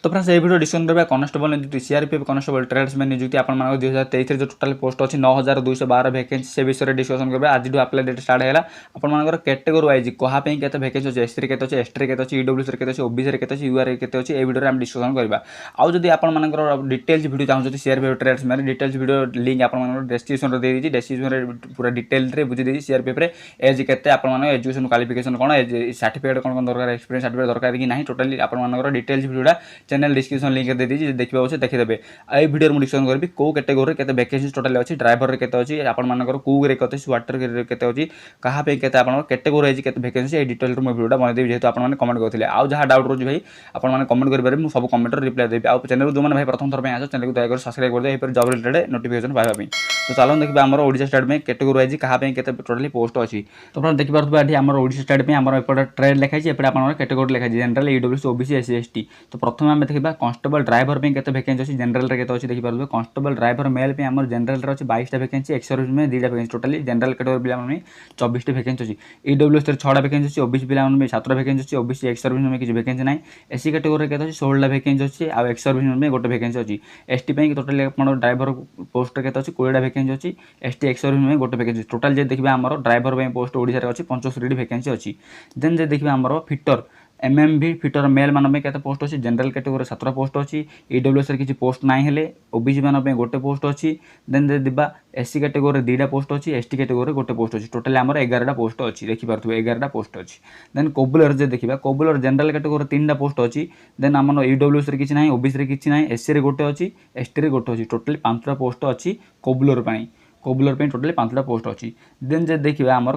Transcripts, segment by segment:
तो फ्रेंड्स ये video discussion करबा कांस्टेबल नियुक्ति सीआरपीएफ कांस्टेबल ट्रेड्समैन नियुक्ति आपण मान 2023 जो टोटल पोस्ट अछि 9212 वैकेंसी से विषय डिस्कशन करबा आज जो अप्लाई डेट स्टार्ट हैला आपण मान कैटेगरी वाइज कहा पे केते वैकेंसी अछि एससी रे केते अछि एसटी रे केते अछि ईडब्ल्यूएस रे केते अछि ओबीसी रे केते अछि यूआर रे केते अछि ए वीडियो रे हम डिस्कशन करबा आउ जदी आपण मान डिटेल्स वीडियो चाहू CRPF tradesman details video link आपण मान डिस्क्रिप्शन रे दे दीजी डिस्क्रिप्शन रे पूरा डिटेल रे बुझी देजी सीआरपीएफ रे एज केते आपण मान एजुकेशन क्वालिफिकेशन कोन एज सर्टिफिकेट कोन दरकार एक्सपीरियंस सर्टिफिकेट दरकार कि नाही टोटली आपण मान details video channel description link दे दीजिए देखिबा अछि देखिदेबे ए वीडियो मु डिस्कशन करबी को कैटेगरी केते वैकेंसी टोटल अछि ड्राइवर रे केते अछि आपण मानकर कू रे केते अछि वाटर रे केते अछि कहा पे केते आपण कैटेगरी अछि केते वैकेंसी ए डिटेल रे मु वीडियोटा बनै देबी जेतु आपण माने कमेंट करथिले आ जहा डाउट रोज भाई आपण माने कमेंट करि पारे मु सब कमेंट रे रिप्लाई देबी आ चैनल जो माने भाई प्रथम थर पे आछो चैनल को दया कर सब्सक्राइब कर दे ए पर जॉब रिलेटेड नोटिफिकेशन पाइबा पे तो चलो देखबा हमर ओडिशा स्टेट में कैटेगरी वाइज कहा पे केते टोटली पोस्ट अछि तो आपण देखि पारथबा एठी हमर ओडिशा स्टेट में हमर एपड ट्रेड लिखाइ छै एपड आपण कैटेगरी लिखाइ छै general EWS OBC SC ST तो प्रथम हम देखबा कांस्टेबल ड्राइवर पे केते वैकेंसी अछि जनरल रे केते अछि देखि पारथबा कांस्टेबल ड्राइवर मेल पे हमर जनरल रे अछि 22 टा वैकेंसी एक्स सर्विस में 2 टा वैकेंसी टोटली जनरल कैटेगरी बिला में 24 टा वैकेंसी अछि ईडब्ल्यूएस रे 6 टा वैकेंसी अछि ओबीसी बिला में 7 टा वैकेंसी अछि ओबीसी एक्स सर्विस में किछ वैकेंसी नाही एससी कैटेगरी रे केते अछि 16 टा वैकेंसी अछि आ एक्स सर्विस में गोटे वैकेंसी अछि एसटी पे टोटली आपण ड्राइवर पोस्ट रे केते अछि 20 टा वैकेंसी अछि एसटी एक्स सर्विस में गोटे वैकेंसी टोटल जे देखबा हमर ड्राइवर पे पोस्ट ओडिसा रे अछि 75 टी वैकेंसी अछि देन जे देखबा हमर फिटर एमएमवी फिटर मेल मान में केते पोस्ट अछि जनरल कैटेगरी 17 पोस्ट अछि ईडब्ल्यूएस रे किछि पोस्ट नाही हेले ओबीसी मान में गोटे पोस्ट अछि देन जे दिबा एससी कैटेगरी 2 टा पोस्ट अछि एसटी कैटेगरी गोटे पोस्ट अछि टोटल हमर 11 टा पोस्ट अछि देखि पारथु 11 टा पोस्ट अछि देन कोबुलर जे देखिबा कोबुलर जनरल कैटेगरी 3 टा पोस्ट अछि देन हमर ईडब्ल्यूएस रे किछि नाही ओबीसी रे किछि नाही एससी रे गोटे अछि एसटी रे गोटे अछि टोटली 5 टा पोस्ट अछि कोबुलर पे टोटली 5 टा पोस्ट अछि देन जे देखिबा हमर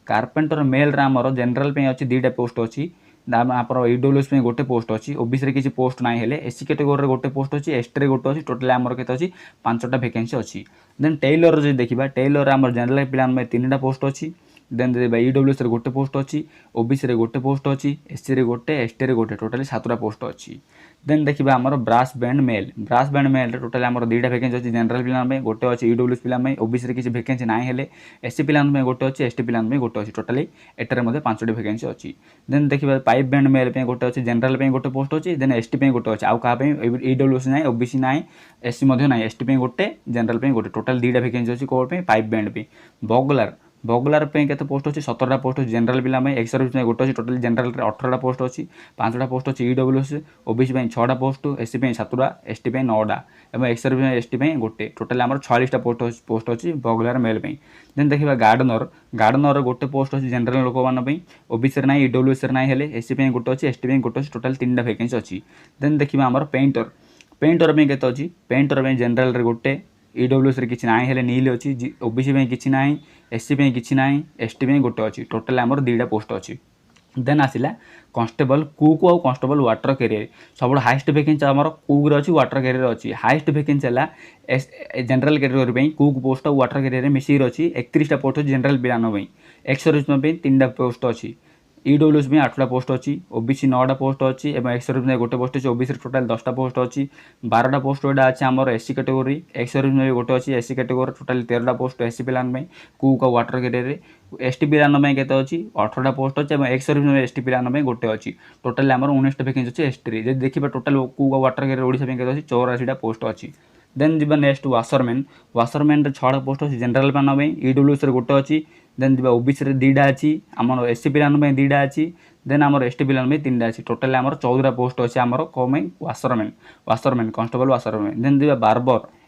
कारपेंटर मेल रे हमर जनरल पे अछि 2 टा पोस्ट अछि दाम आपरो ईडब्ल्यूएस पे गोटे पोस्ट अछि ओबीसी रे किछि पोस्ट नाही हेले एससी कैटेगरी रे गोटे पोस्ट अछि एसटी रे गोटे अछि टोटली हमर केते अछि 5 टा वैकेंसी अछि देन टेलर जे देखिबा टेलर रे हमर जनरल प्लान में 3 टा पोस्ट अछि देन दे ईडब्ल्यूएस रे गोटे पोस्ट अछि ओबीसी रे गोटे पोस्ट अछि एससी रे गोटे एसटी रे गोटे टोटली 7 टा पोस्ट अछि देन देखिबा हमर ब्रास बैंड मेल रे टोटली हमर 2 टा वैकेंसी अछि जनरल प्लान में गोटे अछि ईडब्ल्यूएस प्लान में ओबीसी रे किछि वैकेंसी नाही हेले एससी प्लान में गोटे अछि एसटी प्लान में गोटे अछि टोटली एटर मध्ये 5 टा वैकेंसी अछि देन देखिबा पाइप बैंड मेल पे गोटे अछि जनरल पे गोटे पोस्ट अछि देन एसटी पे गोटे अछि आ का पे ईडब्ल्यूएस नाही ओबीसी नाही एससी मध्ये नाही एसटी पे गोटे जनरल पे गोटे टोटल 2 टा वैकेंसी अछि कोड पे पाइप बैंड पे बगलर पे केते पोस्ट अछि 17 टा पोस्ट अछि जनरल पिला में एक्स सर्विस में गोटे अछि टोटल जनरल रे 18 टा पोस्ट अछि 5 टा पोस्ट अछि ईडब्ल्यूएस ओबीसी में 6 टा पोस्ट एससी पे 7 टा एसटी पे 9 टा एवं एक्स सर्विस में एसटी पे गोटे टोटल हमर 46 टा पोस्ट अछि बगलर मेल पे देन देखिबा गार्डनर रे गोटे पोस्ट अछि जनरल लोक मान पे ओबीसी रे नाही ईडब्ल्यूएस रे नाही हेले एससी पे गोटे अछि एसटी पे गोटे अछि टोटल 3 टा वैकेंसी अछि देन देखिबा हमर पेंटर में केते अछि पेंटर में जनरल रे गोटे ईडब्ल्यूएस रे किछि नाही हेले नील अछि ओबीसी में किछि नाही एससी पे किछि नाही एसटी पे गोटे अछि टोटल हमर 2 टा पोस्ट अछि देन आसिला कांस्टेबल कुक और कांस्टेबल वाटर कैरियर सब हाईएस्ट वैकेंसी हमर कुक रे अछि वाटर कैरियर अछि हाईएस्ट वैकेंसी हला जनरल कैटेगरी पे कुक पोस्ट और वाटर कैरियर रे मिसी रे अछि 31 टा पोस्ट जनरल बिलानो पे एक्स सर्विस में 3 टा पोस्ट अछि ईडब्ल्यूएस में 8 टा पोस्ट अछि ओबीसी 9 टा पोस्ट अछि एवं एक्स सर्विस में गोटे पोस्ट अछि ओबीसी टोटल 10 टा पोस्ट अछि 12 टा पोस्ट एडा अछि हमर एससी कैटेगरी एक्स सर्विस में गोटे अछि एससी कैटेगरी टोटल 13 टा पोस्ट एससी प्लान में कुक और वाटर कैरियर रे एसटी प्लान में केते अछि 18 टा पोस्ट अछि एवं एक्स सर्विस में एसटी प्लान में गोटे अछि टोटल हमर 19 टा वैकेंसी अछि एसटी रे जे देखिबा टोटल कुक और वाटर कैरियर ओडिसा में केते अछि 84 टा पोस्ट अछि देन जिबा नेक्स्ट वाशरमैन रे 6 टा पोस्ट अछि जनरल प्लान में ईडब्ल्यूएस रे गोटे अछि देन जिबा ओबीसी रे 2 टा अछि हमर एससी प्लान में 2 टा अछि देन हमर एसटी प्लान में 3 टा अछि टोटल हमर 14 टा पोस्ट अछि हमर कोमे वाशरमैन कांस्टेबल वाशरमैन देन जिबा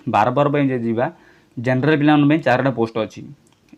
बारबर पे जे जिबा जनरल प्लान में 4 टा पोस्ट अछि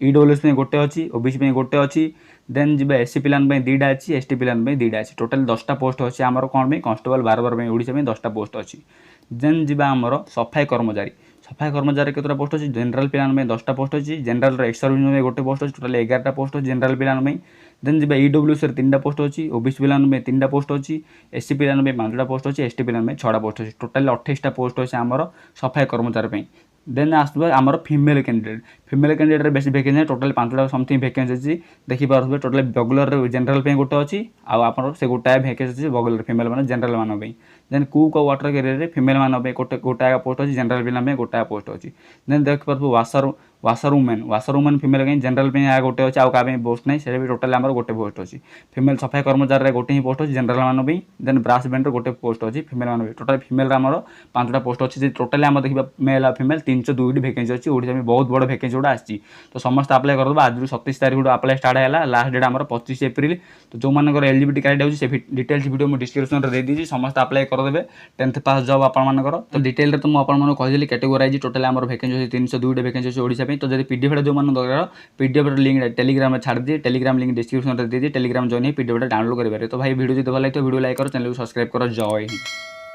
ईडब्ल्यूएस में गोटे अछि ओबीसी में गोटे अछि देन जिबा एससी प्लान में 2 टा अछि एसटी प्लान में 2 टा अछि टोटल 10 टा पोस्ट अछि हमर कोन में कांस्टेबल बारबर में ओडिसा में 10 टा पोस्ट अछि देन जिबा हमर सफाई कर्मचारी केतरा पोस्ट अछि जनरल प्लान में 10 टा पोस्ट अछि जनरल रे एक्स सर्विस में गोटे पोस्ट अछि टोटल 11 टा पोस्ट अछि जनरल प्लान में देन जिबा ईडब्ल्यूएस रे 3 टा पोस्ट अछि ओबीसी प्लान में 3 टा पोस्ट अछि एससी प्लान में 5 टा पोस्ट अछि एसटी प्लान में 6 टा पोस्ट अछि टोटल 28 टा पोस्ट अछि हमर सफाई कर्मचारी पे देन आसबा हमर फीमेल कैंडिडेट रे बेसी वैकेंसी टोटल 5 टा समथिंग वैकेंसी अछि देखि पारबे टोटल बगलर रे जनरल पे गोटे अछि आ आपन से गोटा वैकेंसी अछि बगलर फीमेल माने जनरल मान पे देन कुक और वाटर कैरियर रे फीमेल मान पे गोटा पोस्ट अछि जनरल प्लान में गोटा पोस्ट अछि देन देख पारबो वासर वुमेन फिमेल कहीं जनरल गोटे अच्छे आउ क्या पोस्ट नहीं से भी टोटाली आम गोटे पोस्ट अच्छी फिमेल सफाई कर्मचारी गोटे ही पोस्ट अच्छी जनरल मान भी देन ब्रास बैंड गोटे पोस्ट अच्छी फिमेल मान भी टोटाल फिमेल आम 5टा पोस्ट अच्छी टोटाली आम देखा मेल और फिमेल 302 वैकेंसी अच्छी ओडिशा में बहुत बड़ वैकेंसी गुड़ा आसी तो समस्त अप्लाई करदे आज 27 तारीख अप्लाई स्टार्ट है लास्ट डेट आम 25 एप्रिल तो जो मानकर एलिजिबिलिटी क्राइटेरिया होची से डिटेल्स वीडियो मुझे डिस्क्रिप्शन दे दीजिए समस्त अप्लाई करदे 10th पास जॉब आपर तो डिटेल तो मुझे कही कैटेगोराइज टोटाल आम वैकेंसी 302 वैकेंसी अच्छी ओडिशा तो जब पीडीएफ जो मैंने दरकार पीडीएफ लिंक टेलीग्राम छाड़ दिए टेलीग्राम लिंक डिस्क्रिप्शन दे दीजिए टेलीग्राम जॉइन पीडीएफ डाउनलोड करेंगे तो भाई वीडियो जो भल लगे वीडियो लाइक करो चैनल को सब्सक्राइब करो जय हिंद।